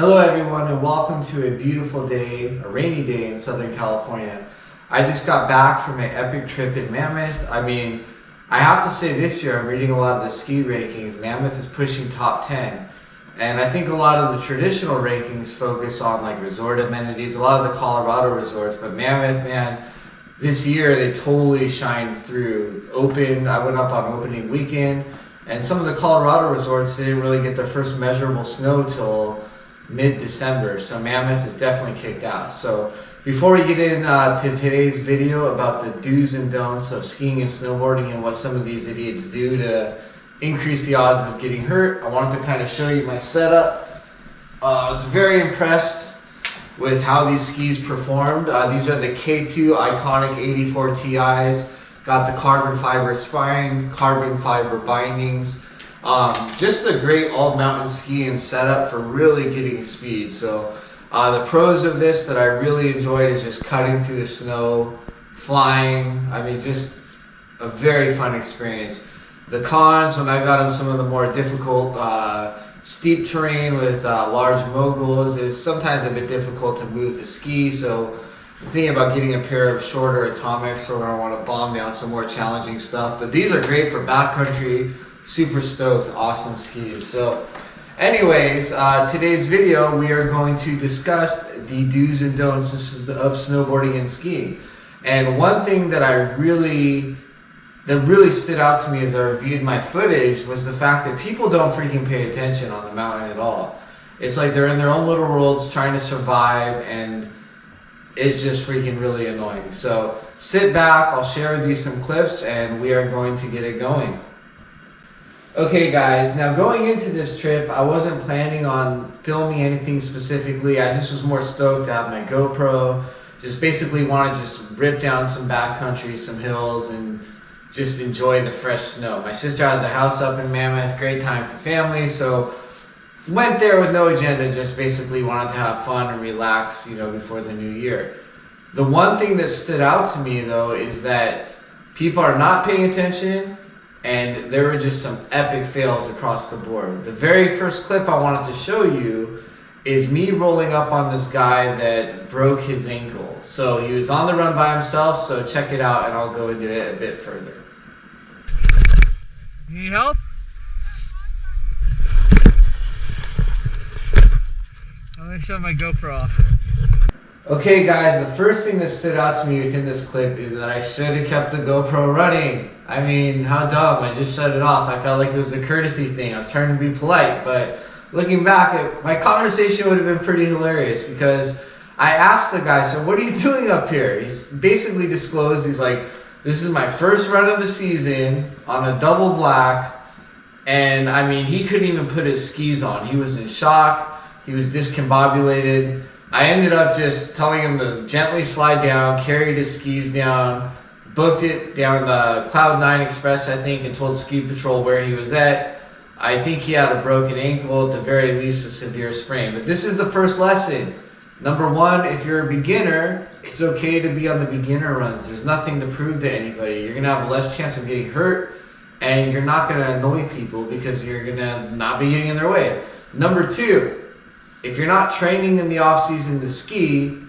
Hello everyone and welcome to a beautiful day, a rainy day in Southern California. I just got back from an epic trip in Mammoth. I have to say this year I'm reading a lot of the ski rankings. Mammoth is pushing top 10. And I think a lot of the traditional rankings focus on like resort amenities, a lot of the Colorado resorts, but Mammoth, man, this year they totally shined through. I went up on opening weekend, and some of the Colorado resorts, they didn't really get their first measurable snow till mid-December, so Mammoth is definitely kicked out. So before we get into today's video about the do's and don'ts of skiing and snowboarding and what some of these idiots do to increase the odds of getting hurt, I wanted to kind of show you my setup. I was very impressed with how these skis performed. These are the K2 Iconic 84 TIs. Got the carbon fiber spine, carbon fiber bindings. Just a great all-mountain skiing setup for really getting speed. So the pros of this that I really enjoyed is just cutting through the snow, flying. Just a very fun experience. The cons, when I got on some of the more difficult steep terrain with large moguls, is sometimes a bit difficult to move the ski. So I'm thinking about getting a pair of shorter atomics or I want to bomb down some more challenging stuff. But these are great for backcountry. Super stoked, awesome skis. So anyways, today's video we are going to discuss the do's and don'ts of snowboarding and skiing. And one thing that really stood out to me as I reviewed my footage was the fact that people don't freaking pay attention on the mountain at all. It's like they're in their own little worlds trying to survive, and it's just freaking really annoying. So sit back, I'll share with you some clips and we are going to get it going. Okay guys, now going into this trip, I wasn't planning on filming anything specifically. I just was more stoked to have my GoPro. Just basically want to just rip down some backcountry, some hills, and just enjoy the fresh snow. My sister has a house up in Mammoth, great time for family, so went there with no agenda, just basically wanted to have fun and relax, before the new year. The one thing that stood out to me though is that people are not paying attention, and there were just some epic fails across the board. The very first clip I wanted to show you is me rolling up on this guy that broke his ankle. So he was on the run by himself, so check it out and I'll go into it a bit further. Need help? I'm gonna shut my GoPro off. Okay guys, the first thing that stood out to me within this clip is that I should have kept the GoPro running. How dumb, I just shut it off. I felt like it was a courtesy thing. I was trying to be polite, but looking back, my conversation would have been pretty hilarious because I asked the guy, so what are you doing up here? He's basically disclosed, he's like, this is my first run of the season on a double black, and he couldn't even put his skis on. He was in shock, he was discombobulated. I ended up just telling him to gently slide down, carried his skis down, booked it down the Cloud 9 Express, I think, and told Ski Patrol where he was at. I think he had a broken ankle, at the very least a severe sprain. But this is the first lesson. Number one, if you're a beginner, it's okay to be on the beginner runs. There's nothing to prove to anybody. You're going to have less chance of getting hurt, and you're not going to annoy people because you're going to not be getting in their way. Number two, if you're not training in the off season to ski,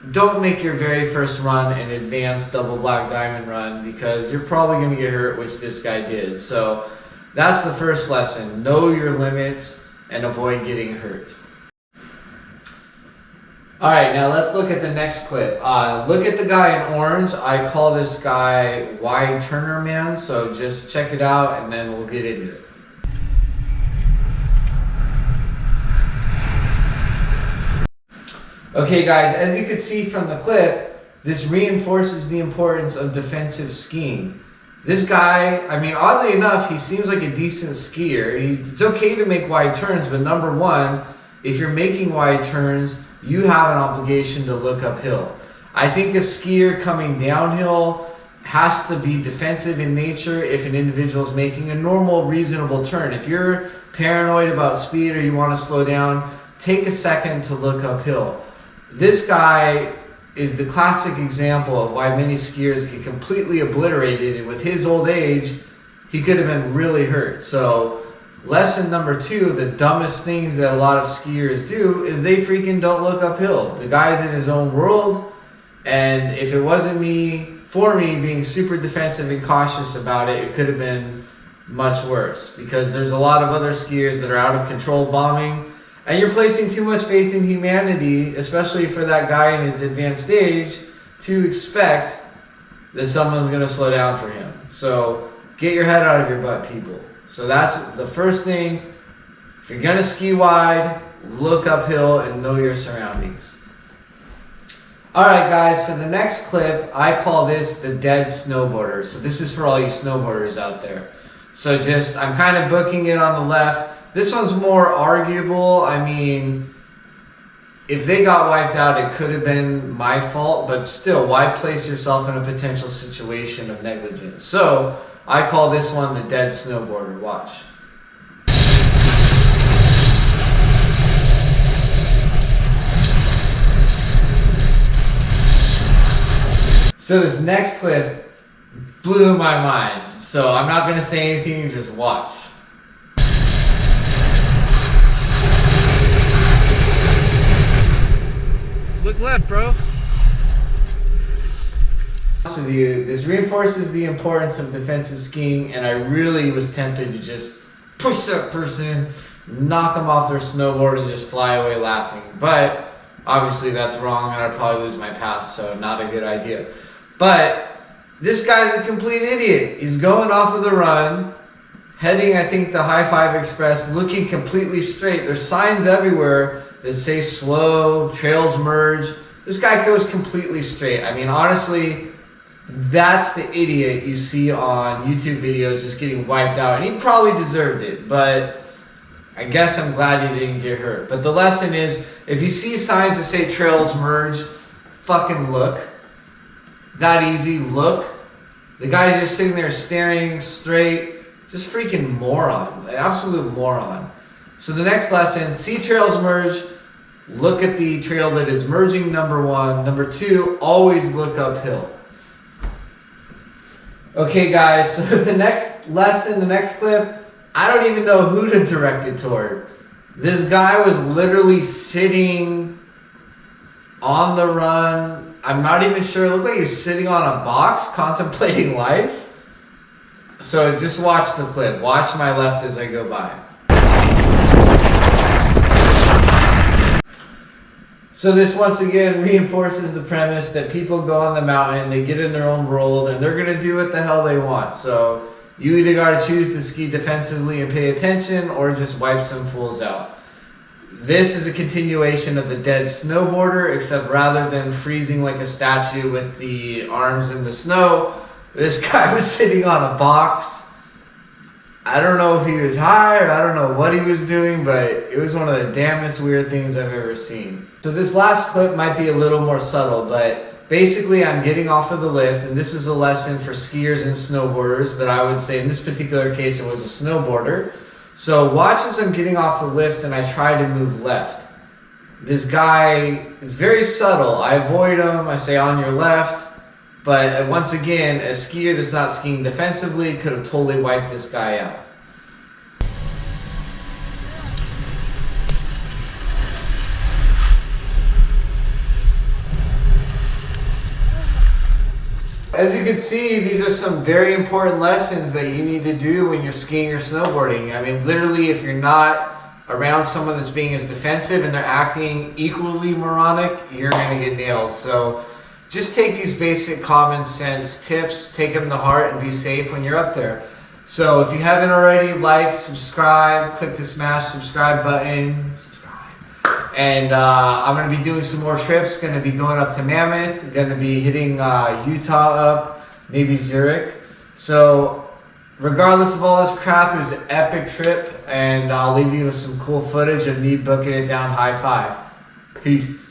don't make your very first run an advanced double black diamond run because you're probably going to get hurt, which this guy did. So that's the first lesson. Know your limits and avoid getting hurt. Alright, now let's look at the next clip. Look at the guy in orange. I call this guy Wide Turner Man, so just check it out and then we'll get into it. Okay guys, as you can see from the clip, this reinforces the importance of defensive skiing. This guy, oddly enough, he seems like a decent skier. It's okay to make wide turns, but number one, if you're making wide turns, you have an obligation to look uphill. I think a skier coming downhill has to be defensive in nature if an individual is making a normal, reasonable turn. If you're paranoid about speed or you want to slow down, take a second to look uphill. This guy is the classic example of why many skiers get completely obliterated, and with his old age, he could have been really hurt. So lesson number 2, the dumbest things that a lot of skiers do is they freaking don't look uphill. The guy's in his own world, and if it wasn't for me being super defensive and cautious about it, it could have been much worse, because there's a lot of other skiers that are out of control bombing, and you're placing too much faith in humanity, especially for that guy in his advanced age, to expect that someone's going to slow down for him. So get your head out of your butt, people. So that's the first thing. If you're going to ski wide, look uphill and know your surroundings. Alright guys, for the next clip, I call this the dead snowboarder. So this is for all you snowboarders out there. So I'm kind of booking it on the left. This one's more arguable. I mean, if they got wiped out, it could have been my fault, but still, why place yourself in a potential situation of negligence? So I call this one the dead snowboarder. Watch. So this next clip blew my mind. So I'm not going to say anything, just watch. Look left, bro. With you, this reinforces the importance of defensive skiing, and I really was tempted to just push that person, knock them off their snowboard, and just fly away laughing. But obviously that's wrong, and I'd probably lose my pass, so not a good idea. But this guy's a complete idiot. He's going off of the run, heading, I think, the High Five Express, looking completely straight. There's signs everywhere that say slow, trails merge. This guy goes completely straight. I mean, honestly, that's the idiot you see on YouTube videos just getting wiped out. And he probably deserved it, but I guess I'm glad he didn't get hurt. But the lesson is, if you see signs that say trails merge, fucking look. That easy, look. The guy's just sitting there staring straight. Just freaking moron. An absolute moron. So the next lesson, see trails merge, look at the trail that is merging, number 1. Number 2, always look uphill. Okay guys, so the next lesson, the next clip, I don't even know who to direct it toward. This guy was literally sitting on the run. I'm not even sure, it looked like he was sitting on a box contemplating life. So just watch the clip, watch my left as I go by. So this once again reinforces the premise that people go on the mountain, they get in their own world, and they're going to do what the hell they want. So you either got to choose to ski defensively and pay attention, or just wipe some fools out. This is a continuation of the dead snowboarder, except rather than freezing like a statue with the arms in the snow, this guy was sitting on a box. I don't know if he was high or I don't know what he was doing, but it was one of the damnest weird things I've ever seen. So this last clip might be a little more subtle, but basically I'm getting off of the lift, and this is a lesson for skiers and snowboarders, but I would say in this particular case it was a snowboarder. So watch as I'm getting off the lift and I try to move left. This guy is very subtle. I avoid him, I say on your left. But once again, a skier that's not skiing defensively could have totally wiped this guy out. As you can see, these are some very important lessons that you need to do when you're skiing or snowboarding. I mean, literally, if you're not around someone that's being as defensive and they're acting equally moronic, you're going to get nailed. So just take these basic common sense tips, take them to heart, and be safe when you're up there. So if you haven't already, like, subscribe, click the smash subscribe button, and I'm going to be doing some more trips, going to be going up to Mammoth, going to be hitting Utah up, maybe Zurich. So regardless of all this crap, it was an epic trip, and I'll leave you with some cool footage of me booking it down High Five. Peace.